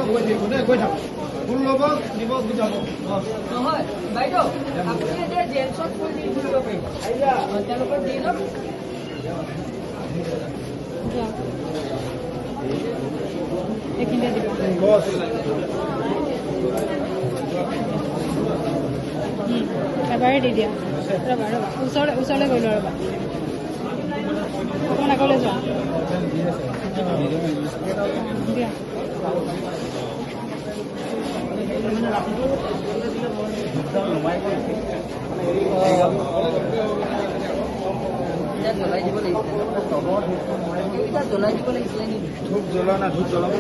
গৈ থাক ফুল ল'ব দিব বুজাব নহয় বাইদেউ আপুনি এতিয়া জেন্সত ফুল দি ফুৰিব পাৰিব তেওঁলোকৰ দি লওক এইখিনিতে দিব বছ এবাৰে দি দিয়া ৰ'বা ৰ'বা ওচৰলৈ গৈ লওঁ ৰ'বা অকণমান আগলৈ যোৱা দিয়া জ্বলাই দিব লাগিছিলে জ্বলাই দিব লাগিছিলে নেকি ধূপ জ্বলা না ধূপ জ্বলাব